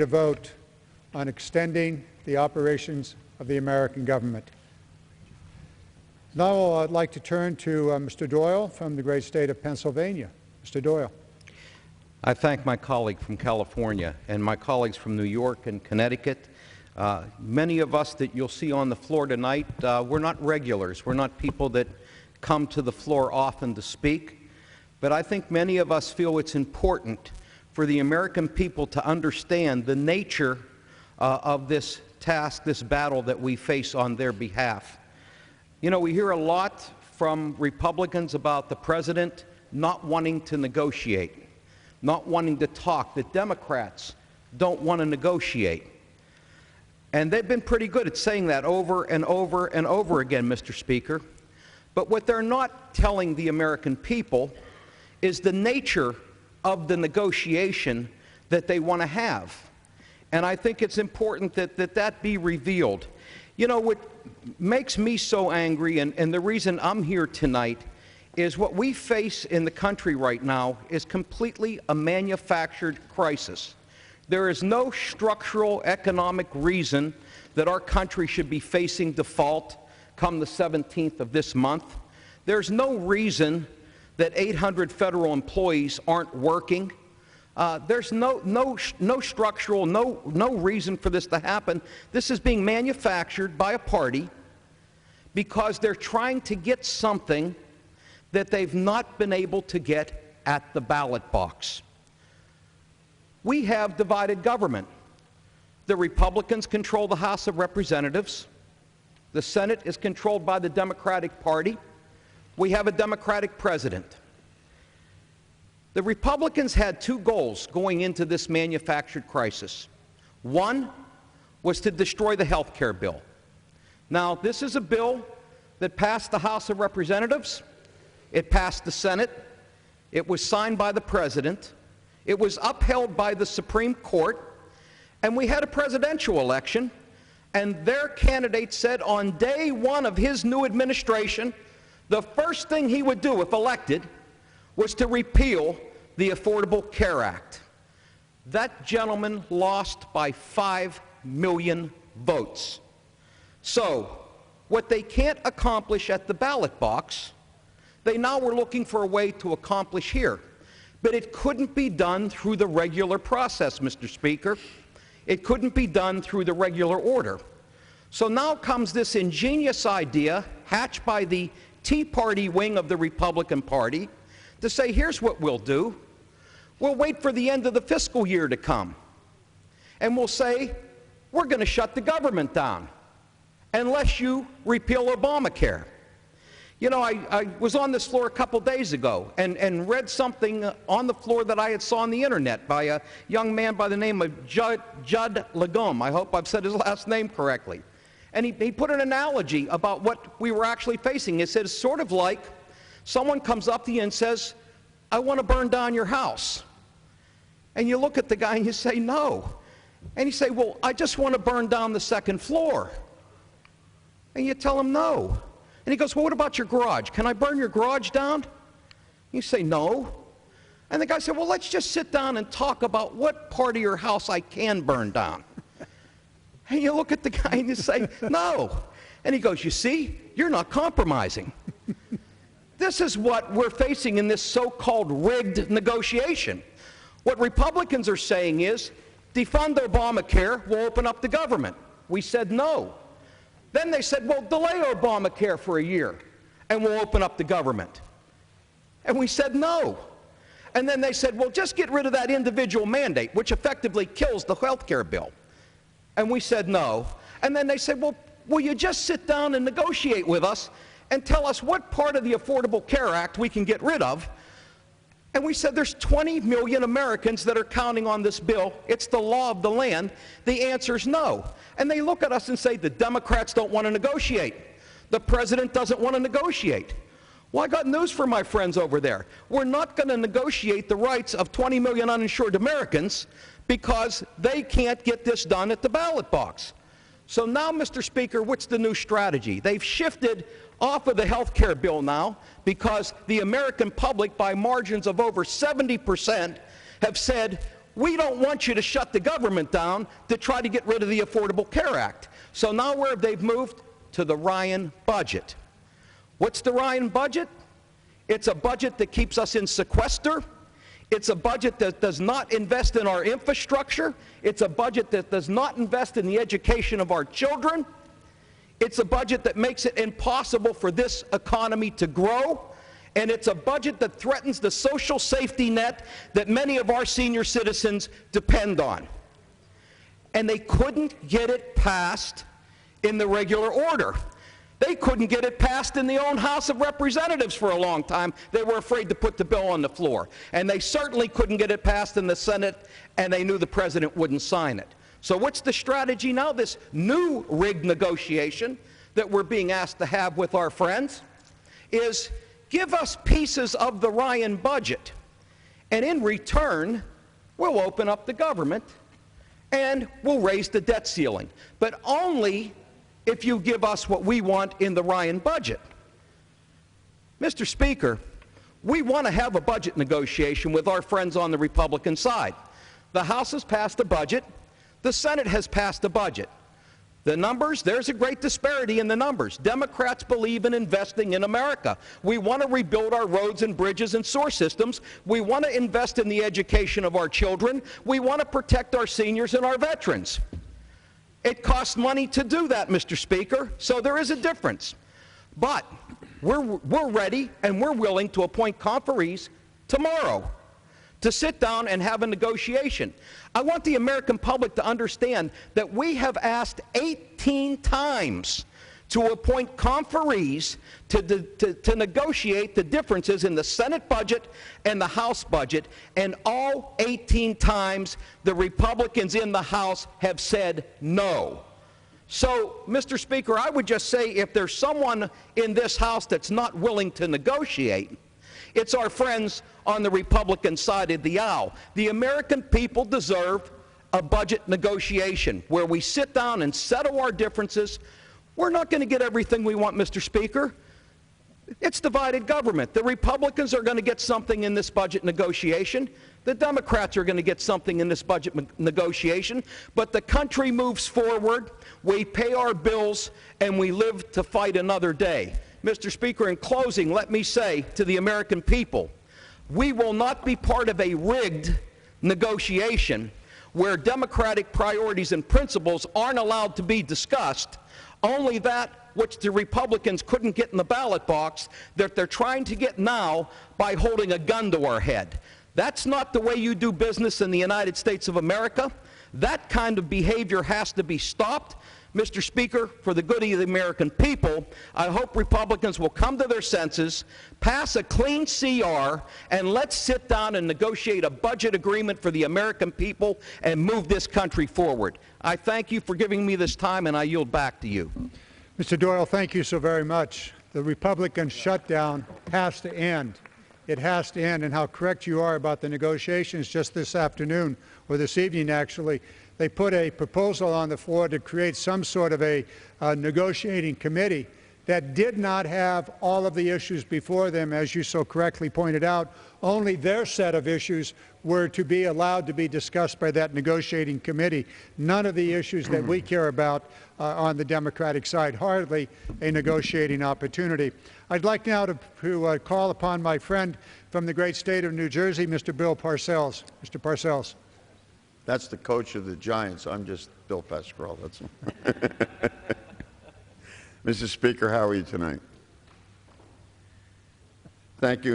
to vote on extending the operations of the American government. Now I'd like to turn to Mr. Doyle from the great state of Pennsylvania. Mr. Doyle. I thank my colleague from California and my colleagues from New York and Connecticut. Many of us that you'll see on the floor tonight, we're not regulars. We're not people that come to the floor often to speak. But I think many of us feel it's important for the American people to understand the nature of this task, this battle that we face on their behalf. You know, we hear a lot from Republicans about the President not wanting to negotiate, not wanting to talk, that Democrats don't want to negotiate. And they've been pretty good at saying that over and over and over again, Mr. Speaker. But what they're not telling the American people is the nature of the negotiation that they want to have. And I think it's important that that be revealed. You know, what makes me so angry, and the reason I'm here tonight, is what we face in the country right now is completely a manufactured crisis. There is no structural economic reason that our country should be facing default come the 17th of this month. There's no reason that 800 federal employees aren't working. There's no structural, no reason for this to happen. This is being manufactured by a party because they're trying to get something that they've not been able to get at the ballot box. We have divided government. The Republicans control the House of Representatives. The Senate is controlled by the Democratic Party. We have a Democratic president. The Republicans had two goals going into this manufactured crisis. One was to destroy the health care bill. Now, this is a bill that passed the House of Representatives. It passed the Senate. It was signed by the President. It was upheld by the Supreme Court. And we had a presidential election. And their candidate said on day one of his new administration, the first thing he would do if elected was to repeal the Affordable Care Act. That gentleman lost by 5 million votes. So, what they can't accomplish at the ballot box, they now were looking for a way to accomplish here. But it couldn't be done through the regular process, Mr. Speaker. It couldn't be done through the regular order. So now comes this ingenious idea, hatched by the Tea Party wing of the Republican Party, to say, here's what we'll do. We'll wait for the end of the fiscal year to come. And we'll say, we're going to shut the government down unless you repeal Obamacare. You know, I was on this floor a couple days ago and read something on the floor that I had saw on the internet by a young man by the name of Judd Legum. I hope I've said his last name correctly. And he put an analogy about what we were actually facing. He said it's sort of like someone comes up to you and says, I want to burn down your house. And you look at the guy and you say, no. And you say, well, I just want to burn down the second floor. And you tell him no. And he goes, well, what about your garage? Can I burn your garage down? You say, no. And the guy said, well, let's just sit down and talk about what part of your house I can burn down. And you look at the guy and you say, no. And he goes, you see, you're not compromising. This is what we're facing in this so-called rigged negotiation. What Republicans are saying is, defund Obamacare, we'll open up the government. We said no. Then they said, well, delay Obamacare for a year, and we'll open up the government. And we said no. And then they said, well, just get rid of that individual mandate, which effectively kills the health care bill. And we said no. And then they said, well, will you just sit down and negotiate with us and tell us what part of the Affordable Care Act we can get rid of? And we said there's 20 million Americans that are counting on this bill. It's the law of the land. The answer is no. And they look at us and say the Democrats don't want to negotiate. The President doesn't want to negotiate. Well, I got news for my friends over there. We're not going to negotiate the rights of 20 million uninsured Americans because they can't get this done at the ballot box. So now, Mr. Speaker, what's the new strategy? They've shifted off of the health care bill now because the American public, by margins of over 70%, have said, we don't want you to shut the government down to try to get rid of the Affordable Care Act. So now where have they moved? To the Ryan budget. What's the Ryan budget? It's a budget that keeps us in sequester. It's a budget that does not invest in our infrastructure. It's a budget that does not invest in the education of our children. It's a budget that makes it impossible for this economy to grow. And it's a budget that threatens the social safety net that many of our senior citizens depend on. And they couldn't get it passed in the regular order. They couldn't get it passed in the own House of Representatives for a long time. They were afraid to put the bill on the floor. And they certainly couldn't get it passed in the Senate, and they knew the president wouldn't sign it. So what's the strategy now? This new rigged negotiation that we're being asked to have with our friends is give us pieces of the Ryan budget, and in return, we'll open up the government and we'll raise the debt ceiling. But only if you give us what we want in the Ryan budget. Mr. Speaker, we want to have a budget negotiation with our friends on the Republican side. The House has passed a budget. The Senate has passed a budget. The numbers, there's a great disparity in the numbers. Democrats believe in investing in America. We want to rebuild our roads and bridges and sewer systems. We want to invest in the education of our children. We want to protect our seniors and our veterans. It costs money to do that, Mr. Speaker, so there is a difference. But we're ready and we're willing to appoint conferees tomorrow to sit down and have a negotiation. I want the American public to understand that we have asked 18 times to appoint conferees to negotiate the differences in the Senate budget and the House budget, and all 18 times the Republicans in the House have said no. So, Mr. Speaker, I would just say if there's someone in this House that's not willing to negotiate, it's our friends on the Republican side of the aisle. The American people deserve a budget negotiation where we sit down and settle our differences. We're not going to get everything we want, Mr. Speaker. It's divided government. The Republicans are going to get something in this budget negotiation. The Democrats are going to get something in this budget negotiation. But the country moves forward. We pay our bills, and we live to fight another day. Mr. Speaker, in closing, let me say to the American people, we will not be part of a rigged negotiation where Democratic priorities and principles aren't allowed to be discussed. Only that which the Republicans couldn't get in the ballot box that they're trying to get now by holding a gun to our head. That's not the way you do business in the United States of America. That kind of behavior has to be stopped. Mr. Speaker, for the good of the American people, I hope Republicans will come to their senses, pass a clean CR, and let's sit down and negotiate a budget agreement for the American people and move this country forward. I thank you for giving me this time, and I yield back to you. Mr. Doyle, thank you so very much. The Republican shutdown has to end. It has to end, and how correct you are about the negotiations just this afternoon, or this evening actually. They put a proposal on the floor to create some sort of a negotiating committee that did not have all of the issues before them, as you so correctly pointed out. Only their set of issues were to be allowed to be discussed by that negotiating committee. None of the issues that we care about on the Democratic side, hardly a negotiating opportunity. I'd like now to call upon my friend from the great state of New Jersey, Mr. Bill Parcells. Mr. Parcells. That's the coach of the Giants. I'm just Bill Pascrell. That's Mr. Speaker, how are you tonight? Thank you.